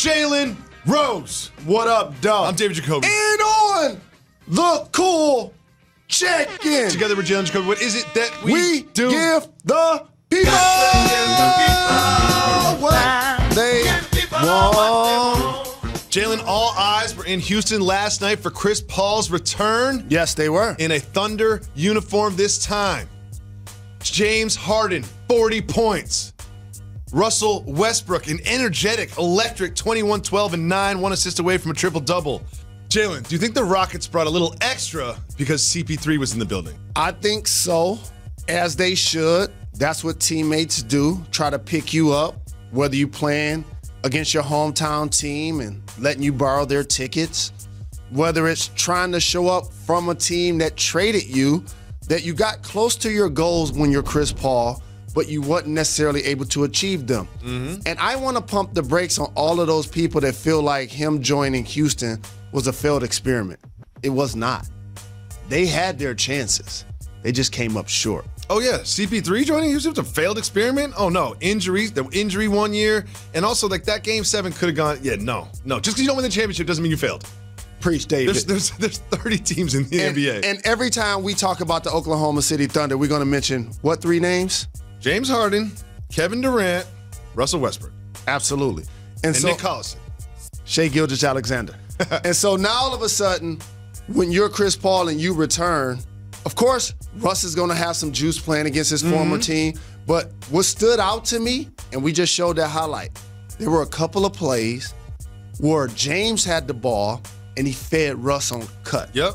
Jalen Rose. What up, dog? I'm David Jacoby. And on the cool check-in. Together with Jalen Jacoby, what is it that we do? Give the people what they want. Jalen, all eyes were in Houston last night for Chris Paul's return. Yes, they were. In a Thunder uniform this time. James Harden, 40 points. Russell Westbrook, an energetic, electric 21, 12, and 9, 1 assist away from a triple-double. Jalen, do you think the Rockets brought a little extra because CP3 was in the building? I think so, as they should. That's what teammates do, try to pick you up, whether you playing against your hometown team and letting you borrow their tickets, whether it's trying to show up from a team that traded you, that you got close to your goals when you're Chris Paul, but you weren't necessarily able to achieve them. And I want to pump the brakes on all of those people that feel like him joining Houston was a failed experiment. It was not. They had their chances. They just came up short. Oh, yeah. CP3 joining Houston was a failed experiment? Oh, no. Injuries, the injury 1 year. And also, like, that Game 7 could have gone, no. Just because you don't win the championship doesn't mean you failed. Preach, David. There's 30 teams in the NBA. And every time we talk about the Oklahoma City Thunder, we're going to mention what 3 names? James Harden, Kevin Durant, Russell Westbrook. Absolutely. And so, Nick Collison. Shai Gilgeous-Alexander. And so now all of a sudden, when you're Chris Paul and you return, of course, Russ is going to have some juice playing against his former team. But what stood out to me, and we just showed that highlight, there were a couple of plays where James had the ball and he fed Russ on cut. Yep.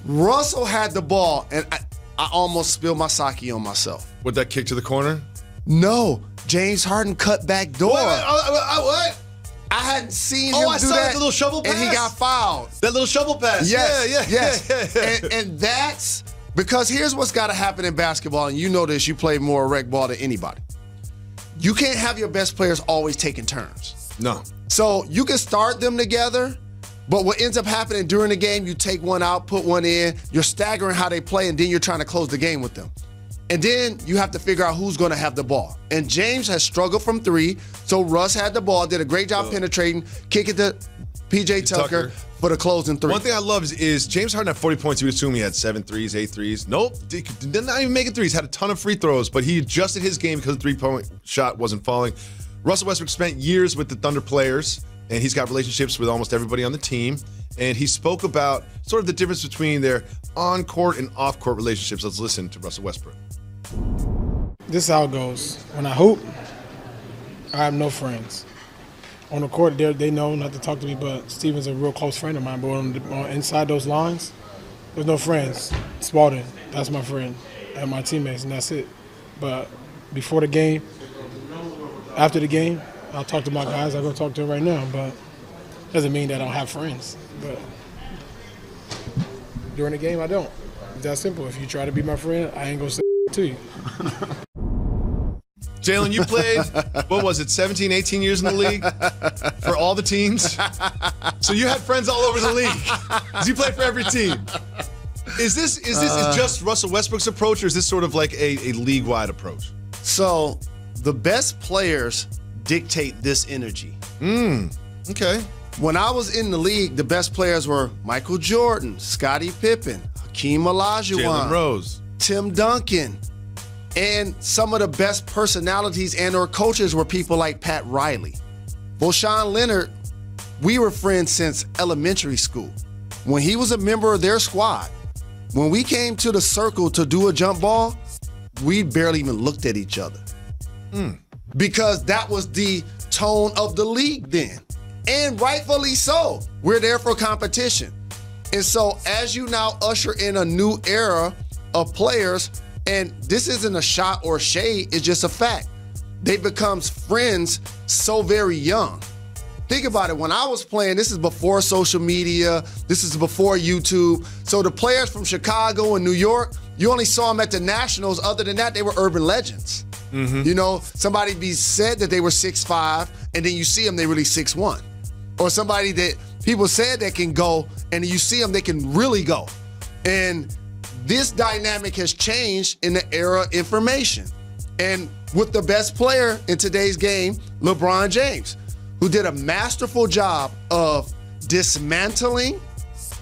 Russell had the ball, and I almost spilled my sake on myself. With that kick to the corner? No. James Harden cut back door. What? I hadn't seen him do that. Oh, I saw that little shovel pass. And he got fouled. That little shovel pass. Yes. And that's because here's what's got to happen in basketball, and you know this, you play more rec ball than anybody. You can't have your best players always taking turns. No. So you can start them together, but what ends up happening during the game, you take one out, put one in, you're staggering how they play, and then you're trying to close the game with them. And then you have to figure out who's going to have the ball. And James has struggled from 3, so Russ had the ball, did a great job penetrating, kick it to P.J. Tucker for the closing 3. One thing I love is James Harden had 40 points. You would assume he had 7 threes, 8 threes. Nope, did not even make it threes. Had a ton of free throws, but he adjusted his game because the three-point shot wasn't falling. Russell Westbrook spent years with the Thunder players, and he's got relationships with almost everybody on the team. And he spoke about sort of the difference between their on-court and off-court relationships. Let's listen to Russell Westbrook. This is how it goes. When I hoop, I have no friends. On the court, they know not to talk to me, but Steven's a real close friend of mine. But on inside those lines, there's no friends. Spalding, that's my friend, and my teammates, and that's it. But before the game, after the game, I'll talk to my guys. I'll go talk to them right now, but doesn't mean that I don't have friends. But during the game, I don't. It's that simple. If you try to be my friend, I ain't gonna say to you. Jalen, you played, what was it, 17, 18 years in the league for all the teams? So you had friends all over the league. You played for every team. Is this just Russell Westbrook's approach, or is this sort of like a league-wide approach? So the best players dictate this energy. Okay. When I was in the league, the best players were Michael Jordan, Scottie Pippen, Hakeem Olajuwon, Jalen Rose, Tim Duncan. And some of the best personalities and or coaches were people like Pat Riley. Well, Sean Leonard, we were friends since elementary school. When he was a member of their squad, when we came to the circle to do a jump ball, we barely even looked at each other. Because that was the tone of the league then. And rightfully so. We're there for competition. And so as you now usher in a new era of players, and this isn't a shot or shade, it's just a fact. They become friends so very young. Think about it, when I was playing, this is before social media, this is before YouTube. So the players from Chicago and New York, you only saw them at the Nationals. Other than that, they were urban legends. You know, somebody be said that they were 6'5", and then you see them, they really 6'1". Or somebody that people said that can go, and you see them, they can really go. And this dynamic has changed in the era of information. And with the best player in today's game, LeBron James, who did a masterful job of dismantling,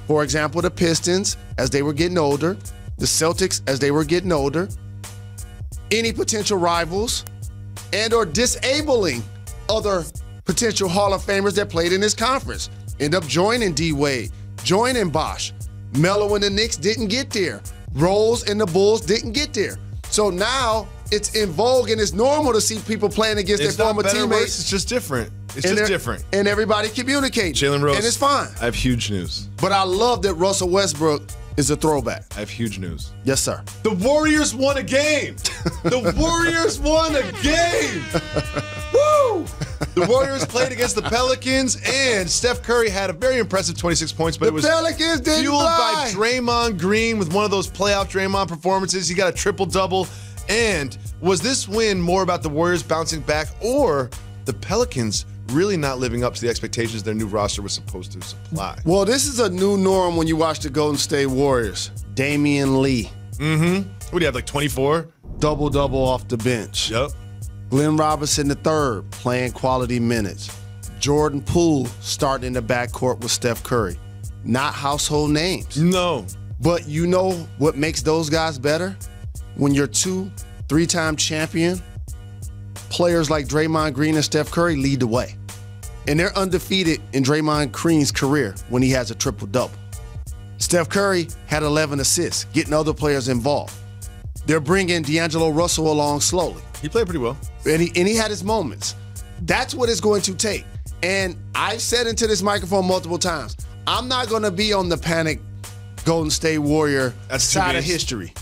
for example, the Pistons as they were getting older, the Celtics as they were getting older, any potential rivals, and or disabling other potential Hall of Famers that played in this conference. End up joining D-Wade, joining Bosh. Melo and the Knicks didn't get there. Rose and the Bulls didn't get there. So now it's in vogue and it's normal to see people playing against their former teammates. It's just different. It's just different. And everybody communicates. Jalen Rose. And it's fine. I have huge news. But I love that Russell Westbrook is a throwback. I have huge news. Yes, sir. The Warriors won a game. The Warriors won a game. Woo! The Warriors played against the Pelicans, and Steph Curry had a very impressive 26 points, but it was Pelicans didn't fueled fly. by Draymond Green with one of those playoff Draymond performances. He got a triple-double. And was this win more about the Warriors bouncing back or the Pelicans really not living up to the expectations their new roster was supposed to supply? Well, this is a new norm when you watch the Golden State Warriors. Damian Lee. What do you have, like 24? Double-double off the bench. Yep. Glenn Robinson III playing quality minutes. Jordan Poole starting in the backcourt with Steph Curry. Not household names. No. But you know what makes those guys better? When you're 2-3-time champion, players like Draymond Green and Steph Curry lead the way. And they're undefeated in Draymond Green's career when he has a triple-double. Steph Curry had 11 assists, getting other players involved. They're bringing D'Angelo Russell along slowly. He played pretty well. And he had his moments. That's what it's going to take. And I've said into this microphone multiple times, I'm not going to be on the panic Golden State Warrior side of history.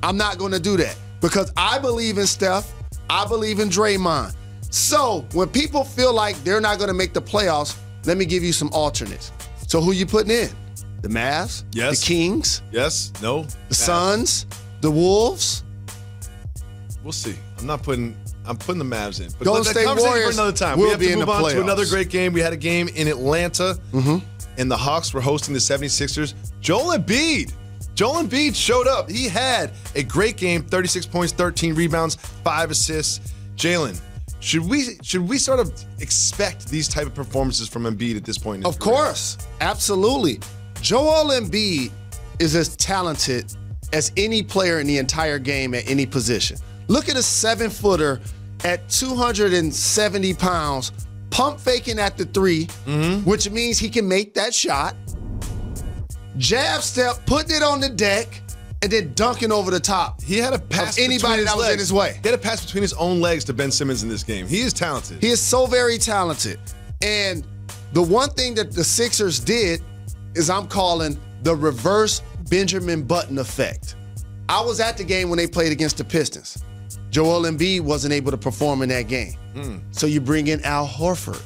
I'm not going to do that because I believe in Steph. I believe in Draymond. So when people feel like they're not going to make the playoffs, let me give you some alternates. So who you putting in? The Mavs? Yes. The Kings? Yes. No. The Suns? The Wolves? We'll see. I'm putting the Mavs in. But Golden that State conversation Warriors for another time. will We have be to in move the on to playoffs. another great game. We had a game in Atlanta, and the Hawks were hosting the 76ers. Joel Embiid showed up. He had a great game, 36 points, 13 rebounds, 5 assists. Jalen, should we sort of expect these type of performances from Embiid at this point in his career? Course. Absolutely. Joel Embiid is as talented as any player in the entire game at any position. Look at a 7-footer at 270 pounds, pump faking at the three, which means he can make that shot. Jab step, putting it on the deck, and then dunking over the top. He had a pass of anybody that was in his way. He had a pass between his own legs to Ben Simmons in this game. He is talented. He is so very talented. And the one thing that the Sixers did is I'm calling the reverse Benjamin Button effect. I was at the game when they played against the Pistons. Joel Embiid wasn't able to perform in that game. So you bring in Al Horford.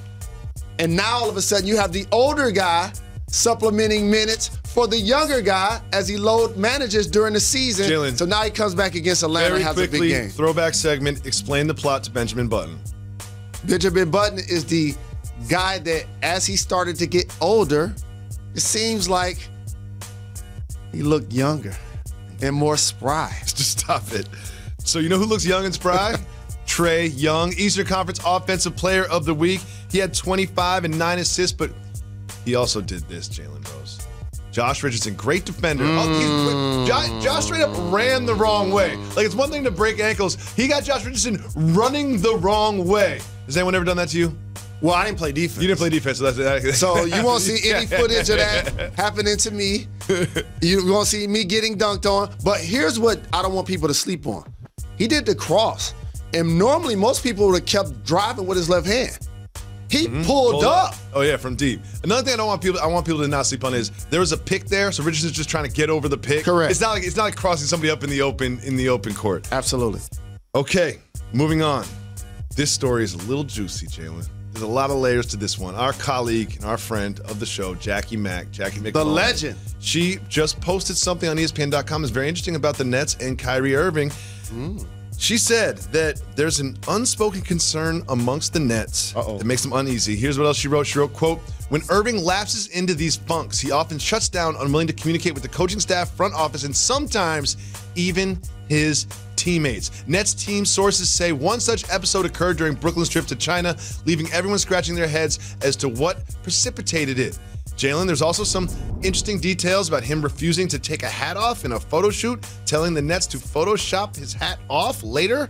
And now all of a sudden you have the older guy supplementing minutes for the younger guy as he load manages during the season. Jalen, so now he comes back against Atlanta and has a big game. Throwback segment, explain the plot to Benjamin Button. Benjamin Button is the guy that as he started to get older, it seems like he looked younger and more spry. Just stop it. So you know who looks young and spry? Trae Young, Eastern Conference Offensive Player of the Week. He had 25 and 9 assists, but he also did this, Jalen Rose. Josh Richardson, great defender. Josh straight up ran the wrong way. Like, it's one thing to break ankles. He got Josh Richardson running the wrong way. Has anyone ever done that to you? Well, I didn't play defense. You didn't play defense, so that's So you won't see any footage of that happening to me. You won't see me getting dunked on. But here's what I don't want people to sleep on. He did the cross. And normally most people would have kept driving with his left hand. He pulled up. Oh yeah, from deep. Another thing I want people to not sleep on is there was a pick there, so Richardson's just trying to get over the pick. Correct. It's not like crossing somebody up in the open court. Absolutely. Okay, moving on. This story is a little juicy, Jalen. There's a lot of layers to this one. Our colleague and our friend of the show, Jackie McMullen. The legend. She just posted something on ESPN.com that's very interesting about the Nets and Kyrie Irving. She said that there's an unspoken concern amongst the Nets that makes them uneasy. Here's what else she wrote. She wrote, quote, when Irving lapses into these funks, he often shuts down, unwilling to communicate with the coaching staff, front office, and sometimes even his teammates. Nets team sources say one such episode occurred during Brooklyn's trip to China, leaving everyone scratching their heads as to what precipitated it. Jalen, there's also some interesting details about him refusing to take a hat off in a photo shoot, telling the Nets to Photoshop his hat off later.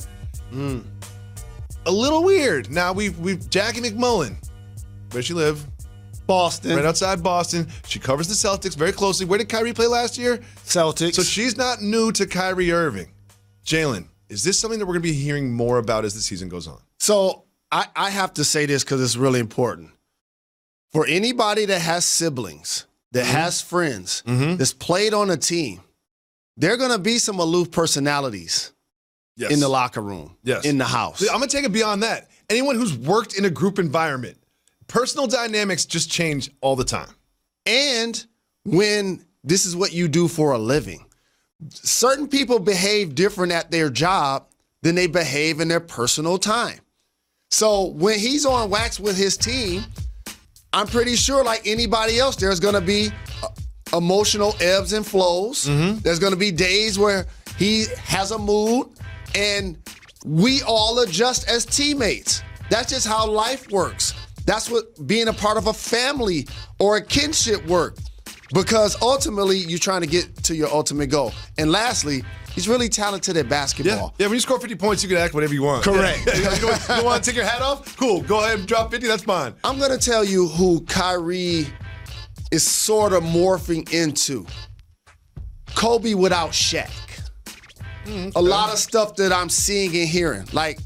A little weird. Now, we've Jackie McMullen. Where'd she live? Boston. Right outside Boston. She covers the Celtics very closely. Where did Kyrie play last year? Celtics. So she's not new to Kyrie Irving. Jalen, is this something that we're going to be hearing more about as the season goes on? So I have to say this because it's really important. For anybody that has siblings, that has friends, that's played on a team, there are going to be some aloof personalities in the locker room, in the house. I'm going to take it beyond that. Anyone who's worked in a group environment, personal dynamics just change all the time. And when this is what you do for a living, certain people behave different at their job than they behave in their personal time. So when he's on wax with his team, I'm pretty sure, like anybody else, there's going to be emotional ebbs and flows. There's going to be days where he has a mood, and we all adjust as teammates. That's just how life works. That's what being a part of a family or a kinship work, because ultimately you're trying to get to your ultimate goal. And lastly, he's really talented at basketball. Yeah, when you score 50 points, you can act whatever you want. Correct. Yeah. You want to take your hat off? Cool. Go ahead and drop 50. That's fine. I'm going to tell you who Kyrie is sort of morphing into. Kobe without Shaq. A lot of stuff that I'm seeing and hearing, like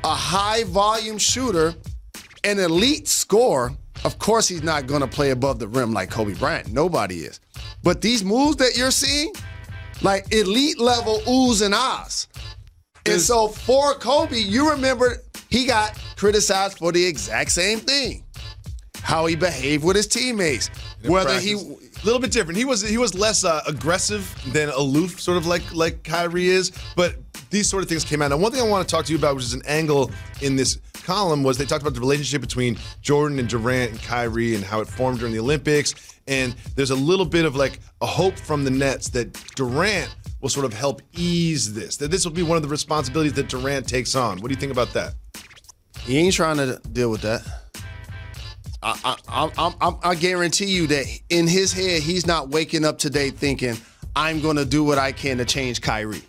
a high-volume shooter, an elite scorer. Of course, he's not going to play above the rim like Kobe Bryant. Nobody is. But these moves that you're seeing, like elite level oohs and ahs. And so for Kobe, you remember he got criticized for the exact same thing. How he behaved with his teammates. Whether practice. A little bit different. He was less aggressive than aloof, sort of like Kyrie is. But these sort of things came out. Now, one thing I want to talk to you about, which is an angle in this column, was they talked about the relationship between Jordan and Durant and Kyrie and how it formed during the Olympics. And there's a little bit of like a hope from the Nets that Durant will sort of help ease this, that this will be one of the responsibilities that Durant takes on. What do you think about that? He ain't trying to deal with that. I guarantee you that in his head, he's not waking up today thinking, I'm going to do what I can to change Kyrie.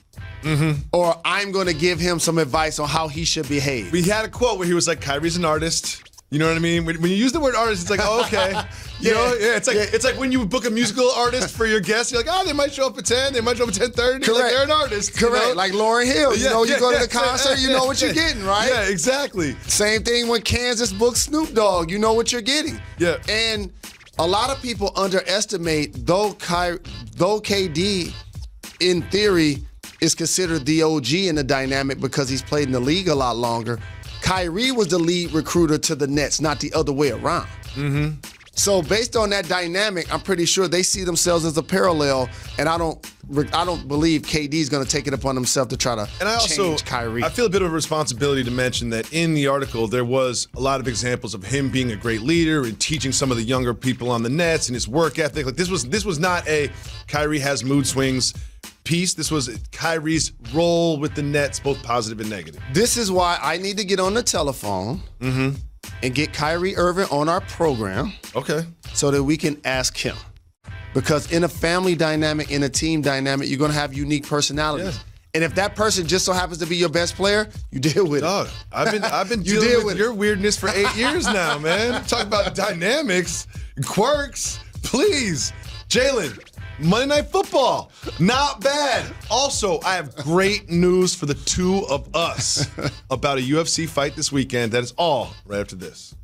Or I'm going to give him some advice on how he should behave. We had a quote where he was like, Kyrie's an artist. You know what I mean? When you use the word artist, it's like, oh, okay. It's like when you book a musical artist for your guests, you're like, oh, they might show up at 10, they might show up at 10:30. Correct. Like, they're an artist. Correct. You know? Like Lauryn Hill. You go to the concert, you know what you're getting, right? Yeah, exactly. Same thing when Kansas booked Snoop Dogg. You know what you're getting. Yeah. And a lot of people underestimate, though KD, in theory, is considered the OG in the dynamic because he's played in the league a lot longer. Kyrie was the lead recruiter to the Nets, not the other way around. So based on that dynamic, I'm pretty sure they see themselves as a parallel, and I don't believe KD's going to take it upon himself to try to change Kyrie. I feel a bit of a responsibility to mention that in the article there was a lot of examples of him being a great leader and teaching some of the younger people on the Nets and his work ethic. Like this was not a Kyrie has mood swings piece. This was Kyrie's role with the Nets, both positive and negative. This is why I need to get on the telephone and get Kyrie Irving on our program. Okay. So that we can ask him. Because in a family dynamic, in a team dynamic, you're going to have unique personalities. Yeah. And if that person just so happens to be your best player, you deal with it. I've been dealing with your weirdness for 8 years now, man. Talk about dynamics, quirks. Please. Jalen, Monday Night Football, not bad. Also, I have great news for the two of us about a UFC fight this weekend. That is all right after this.